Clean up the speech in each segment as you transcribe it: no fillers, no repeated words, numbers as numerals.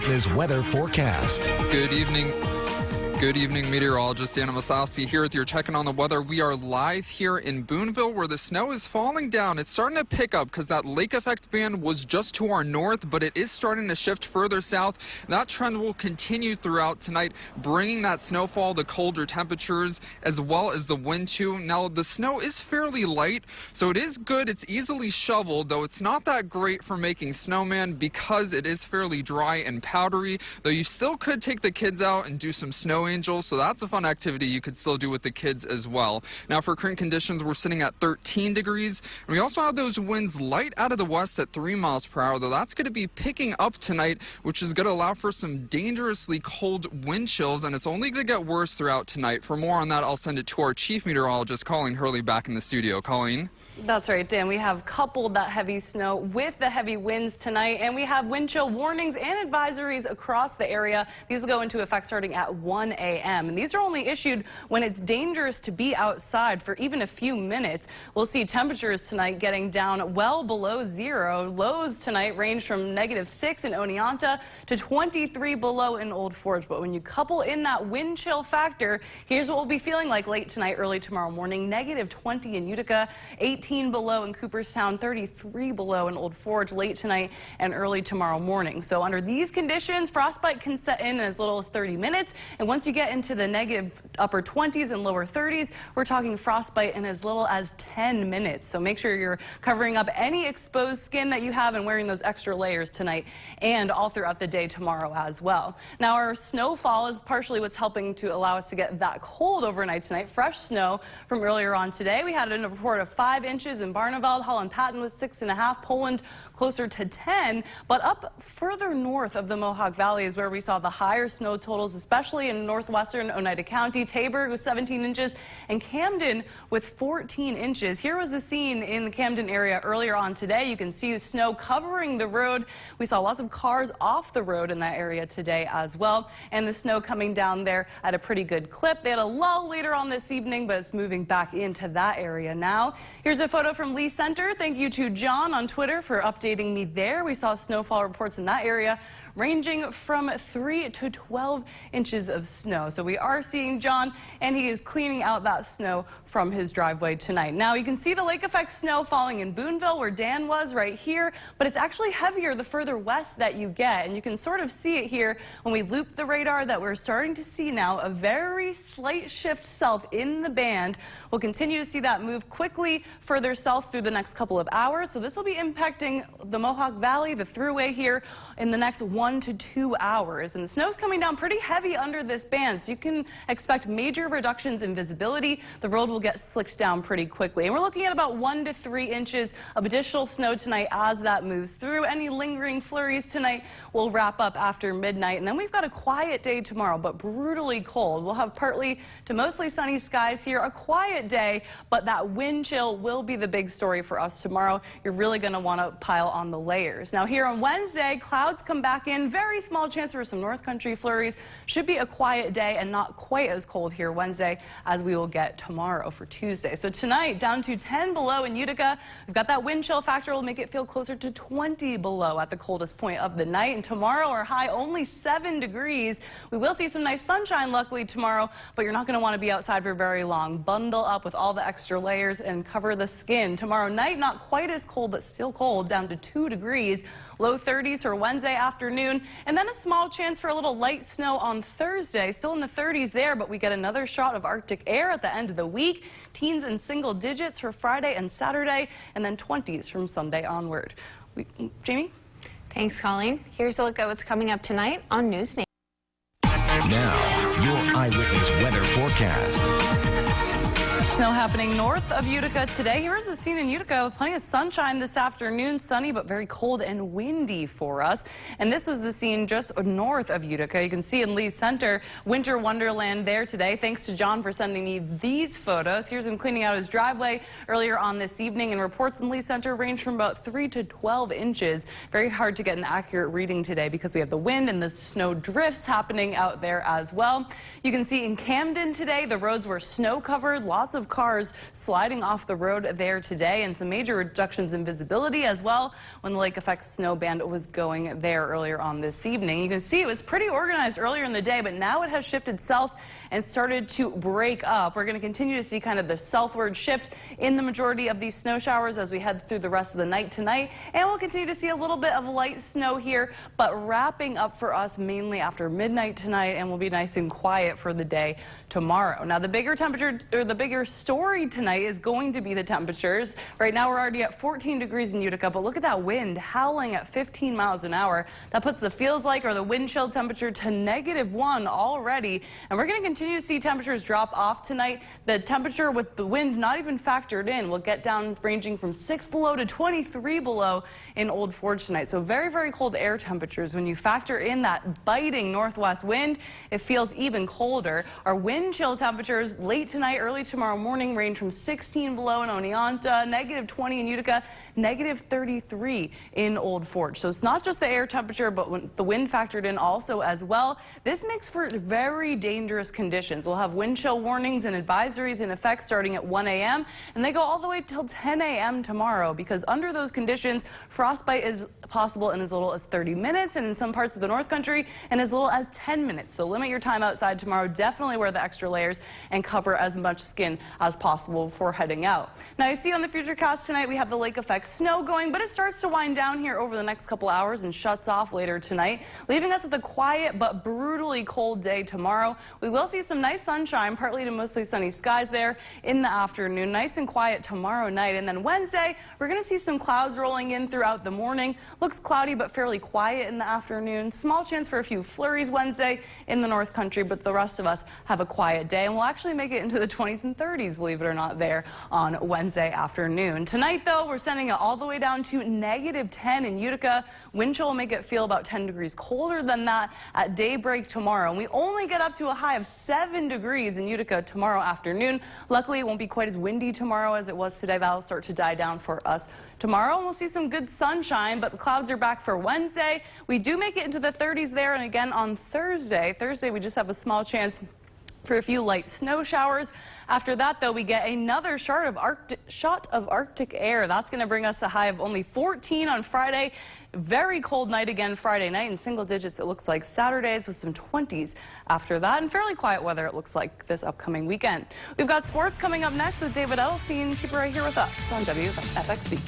Eyewitness Weather Forecast. Good evening. Good evening, meteorologist Anna Masowski here with your checking on the weather. We are live here in Boonville where the snow is falling down. It's starting to pick up because that lake effect band was just to our north, but it is starting to shift further south. That trend will continue throughout tonight, bringing that snowfall, the colder temperatures, as well as the wind too. Now, the snow is fairly light, so it is good. It's easily shoveled, though it's not that great for making snowman because it is fairly dry and powdery, though you still could take the kids out and do some snow angels, so that's a fun activity you could still do with the kids as well. Now, for current conditions, we're sitting at 13 degrees, and we also have those winds light out of the west at 3 miles per hour, though that's going to be picking up tonight, which is going to allow for some dangerously cold wind chills, and it's only going to get worse throughout tonight. For more on that, I'll send it to our chief meteorologist, Colleen Hurley, back in the studio. Colleen? That's right, Dan. We have coupled that heavy snow with the heavy winds tonight, and we have wind chill warnings and advisories across the area. These will go into effect starting at 1 a.m. And these are only issued when it's dangerous to be outside for even a few minutes. We'll see temperatures tonight getting down well below zero. Lows tonight range from -6 in Oneonta to 23 below in Old Forge. But when you couple in that wind chill factor, here's what we'll be feeling like late tonight, early tomorrow morning. -20 in Utica, 18 below in Cooperstown, 33 below in Old Forge late tonight and early tomorrow morning. So under these conditions, frostbite can set in as little as 30 minutes. And once you get into the negative upper 20s and lower 30s, we're talking frostbite in as little as 10 minutes. So make sure you're covering up any exposed skin that you have and wearing those extra layers tonight and all throughout the day tomorrow as well. Now, our snowfall is partially what's helping to allow us to get that cold overnight tonight. Fresh snow from earlier on today. We had a report of 5 inches in Barneveld, Holland Patton with 6.5, Poland closer to 10, but up further north of the Mohawk Valley is where we saw the higher snow totals, especially in northwestern Oneida County. Taberg with 17 inches and Camden with 14 inches. Here was the scene in the Camden area earlier on today. You can see snow covering the road. We saw lots of cars off the road in that area today as well, and the snow coming down there at a pretty good clip. They had a lull later on this evening, but it's moving back into that area now. Here's a photo from Lee Center. Thank you to John on Twitter for updating me there. We saw snowfall reports in that area ranging from 3 to 12 inches of snow. So we are seeing John, and he is cleaning out that snow from his driveway tonight. Now you can see the lake effect snow falling in Boonville where Dan was right here, but it's actually heavier the further west that you get. And you can sort of see it here when we loop the radar that we're starting to see now a very slight shift south in the band. We'll continue to see that move quickly further south through the next couple of hours. So this will be impacting the Mohawk Valley, the thruway here in the next 1 to 2 hours. And the snow's coming down pretty heavy under this band, so you can expect major reductions in visibility. The road will get slicked down pretty quickly. And we're looking at about 1 to 3 inches of additional snow tonight as that moves through. Any lingering flurries tonight will wrap up after midnight. And then we've got a quiet day tomorrow, but brutally cold. We'll have partly to mostly sunny skies here, a quiet day, but that wind chill will be the big story for us tomorrow. You're really going to want to pile on the layers. Now here on Wednesday, clouds come back in. Very small chance for some north country flurries. Should be a quiet day and not quite as cold here Wednesday as we will get tomorrow for Tuesday. So tonight down to 10 below in Utica. We've got that wind chill factor will make it feel closer to 20 below at the coldest point of the night. And tomorrow our high only 7 degrees. We will see some nice sunshine luckily tomorrow, but you're not going to want to be outside for very long. Bundle up with all the extra layers and cover the skin. Tomorrow night not quite as cold, but still cold, down to 2 degrees. Low 30s for Wednesday afternoon, and then a small chance for a little light snow on Thursday. Still in the 30s there, but we get another shot of Arctic air at the end of the week. Teens in single digits for Friday and Saturday, and then 20s from Sunday onward. Jamie? Thanks, Colleen. Here's a look at what's coming up tonight on News Nation. Now, your Eyewitness Weather Forecast. Snow happening north of Utica today. Here's the scene in Utica with plenty of sunshine this afternoon. Sunny but very cold and windy for us. And this was the scene just north of Utica. You can see in Lee Center, winter wonderland there today. Thanks to John for sending me these photos. Here's him cleaning out his driveway earlier on this evening. And reports in Lee Center range from about 3 to 12 inches. Very hard to get an accurate reading today because we have the wind and the snow drifts happening out there as well. You can see in Camden today, the roads were snow covered. Lots of of cars sliding off the road there today, and some major reductions in visibility as well when the lake effect snow band was going there earlier on this evening. You can see it was pretty organized earlier in the day, but now it has shifted south and started to break up. We're going to continue to see kind of the southward shift in the majority of these snow showers as we head through the rest of the night tonight, and we'll continue to see a little bit of light snow here, but wrapping up for us mainly after midnight tonight, and will be nice and quiet for the day tomorrow. Now, the bigger temperature, or the bigger story tonight, is going to be the temperatures. Right now we're already at 14 degrees in Utica, but look at that wind howling at 15 miles an hour. That puts the feels like, or the wind chill temperature, to -1 already, and we're going to continue to see temperatures drop off tonight. The temperature with the wind not even factored in will get down ranging from 6 below to 23 below in Old Forge tonight. So very, very cold air temperatures. When you factor in that biting northwest wind, it feels even colder. Our wind chill temperatures late tonight, early tomorrow morning range from 16 below in Oneonta, -20 in Utica, -33 in Old Forge. So it's not just the air temperature, but when the wind factored in also as well. This makes for very dangerous conditions. We'll have wind chill warnings and advisories in effect starting at 1 a.m. and they go all the way till 10 a.m. tomorrow, because under those conditions, frostbite is possible in as little as 30 minutes and in some parts of the North Country in as little as 10 minutes. So limit your time outside tomorrow. Definitely wear the extra layers and cover as much skin as possible before heading out. Now, you see on the Futurecast tonight we have the lake effect snow going, but it starts to wind down here over the next couple hours and shuts off later tonight, leaving us with a quiet but brutally cold day tomorrow. We will see some nice sunshine, partly to mostly sunny skies there in the afternoon. Nice and quiet tomorrow night, and then Wednesday we're going to see some clouds rolling in throughout the morning. Looks cloudy but fairly quiet in the afternoon. Small chance for a few flurries Wednesday in the North Country, but the rest of us have a quiet day, and we'll actually make it into the 20s and 30s, believe it or not, there on Wednesday afternoon. Tonight, though, we're sending it all the way down to -10 in Utica. Wind chill will make it feel about 10 degrees colder than that at daybreak tomorrow, and we only get up to a high of 7 degrees in Utica tomorrow afternoon. Luckily, it won't be quite as windy tomorrow as it was today. That'll start to die down for us tomorrow, and we'll see some good sunshine, but the clouds are back for Wednesday. We do make it into the 30s there, and again on Thursday. We just have a small chance for a few light snow showers. After that, though, we get another shot of Arctic air. That's going to bring us a high of only 14 on Friday. Very cold night again Friday night, in single digits it looks like Saturdays, with some 20s after that, and fairly quiet weather it looks like this upcoming weekend. We've got sports coming up next with David Edelstein. Keep it right here with us on WFXV.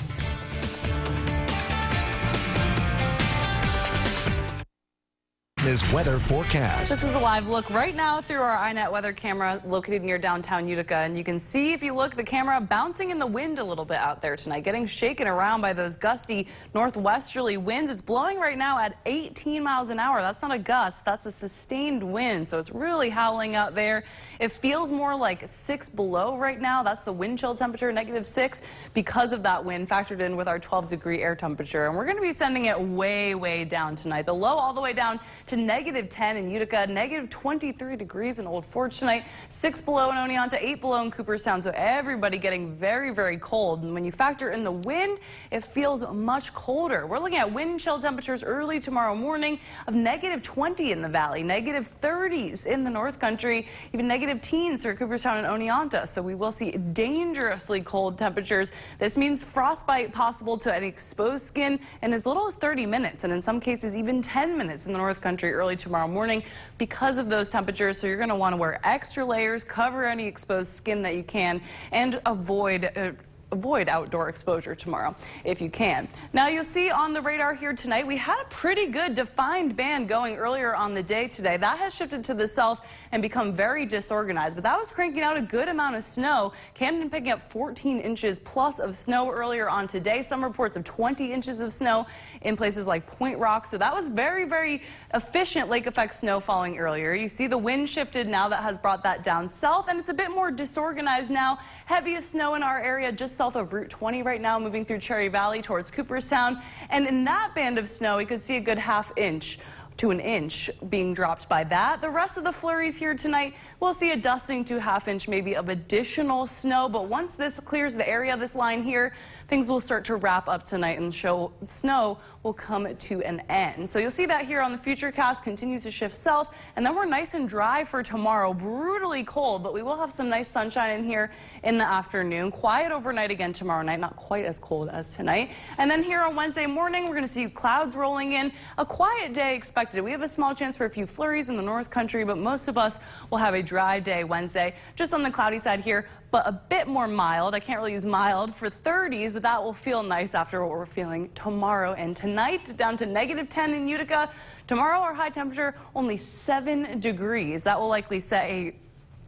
This weather forecast. This is a live look right now through our iNet weather camera located near downtown Utica, and you can see, if you look, the camera bouncing in the wind a little bit out there tonight, getting shaken around by those gusty northwesterly winds. It's blowing right now at 18 miles an hour. That's not a gust, that's a sustained wind, so it's really howling out there. It feels more like 6 below right now. That's the wind chill temperature, -6, because of that wind factored in with our 12-degree air temperature. And we're going to be sending it way, way down tonight. The low all the way down to -10 in Utica, -23 degrees in Old Forge tonight, 6 below in Oneonta, 8 below in Cooperstown. So everybody getting very, very cold. And when you factor in the wind, it feels much colder. We're looking at wind chill temperatures early tomorrow morning of -20 in the valley, -30s in the North Country, even -teens for Cooperstown and Oneonta. So we will see dangerously cold temperatures. This means frostbite possible to any exposed skin in as little as 30 minutes, and in some cases even 10 minutes in the North Country early tomorrow morning because of those temperatures. So you're going to want to wear extra layers, cover any exposed skin that you can, and avoid outdoor exposure tomorrow if you can. Now, you'll see on the radar here tonight, we had a pretty good defined band going earlier on the day today. That has shifted to the south and become very disorganized, but that was cranking out a good amount of snow. Camden picking up 14 inches plus of snow earlier on today. Some reports of 20 inches of snow in places like Point Rock. So that was very, very efficient lake effect snow falling earlier. You see the wind shifted now, that has brought that down south, and it's a bit more disorganized now. Heaviest snow in our area just south of Route 20 right now, moving through Cherry Valley towards Cooperstown. And in that band of snow, we could see a good ½ inch to an inch being dropped by that. The rest of the flurries here tonight, we'll see a dusting to ½ inch maybe of additional snow. But once this clears the area, this line here, things will start to wrap up tonight and show snow will come to an end. So you'll see that here on the Futurecast, continues to shift south, and then we're nice and dry for tomorrow. Brutally cold, but we will have some nice sunshine in here in the afternoon. Quiet overnight again tomorrow night, not quite as cold as tonight. And then here on Wednesday morning, we're going to see clouds rolling in. A quiet day expected. We have a small chance for a few flurries in the north country, but most of us will have a dry day Wednesday. Just on the cloudy side here, but a bit more mild. I can't really use mild for 30s, but that will feel nice after what we're feeling tomorrow and tonight. Down to -10 in Utica. Tomorrow, our high temperature only 7 degrees. That will likely set a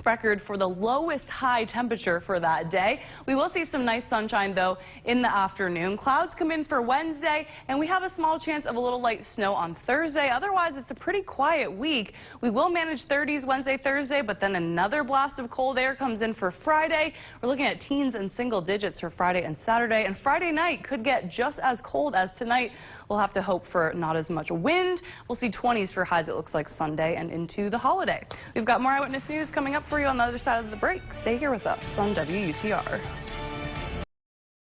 record for the lowest high temperature for that day. We will see some nice sunshine though in the afternoon. Clouds come in for Wednesday, and we have a small chance of a little light snow on Thursday. Otherwise, it's a pretty quiet week. We will manage 30s Wednesday, Thursday, but then another blast of cold air comes in for Friday. We're looking at teens and single digits for Friday and Saturday, and Friday night could get just as cold as tonight. We'll have to hope for not as much wind. We'll see 20s for highs, it looks like, Sunday and into the holiday. We've got more Eyewitness News coming up for you on the other side of the break. Stay here with us on WUTR.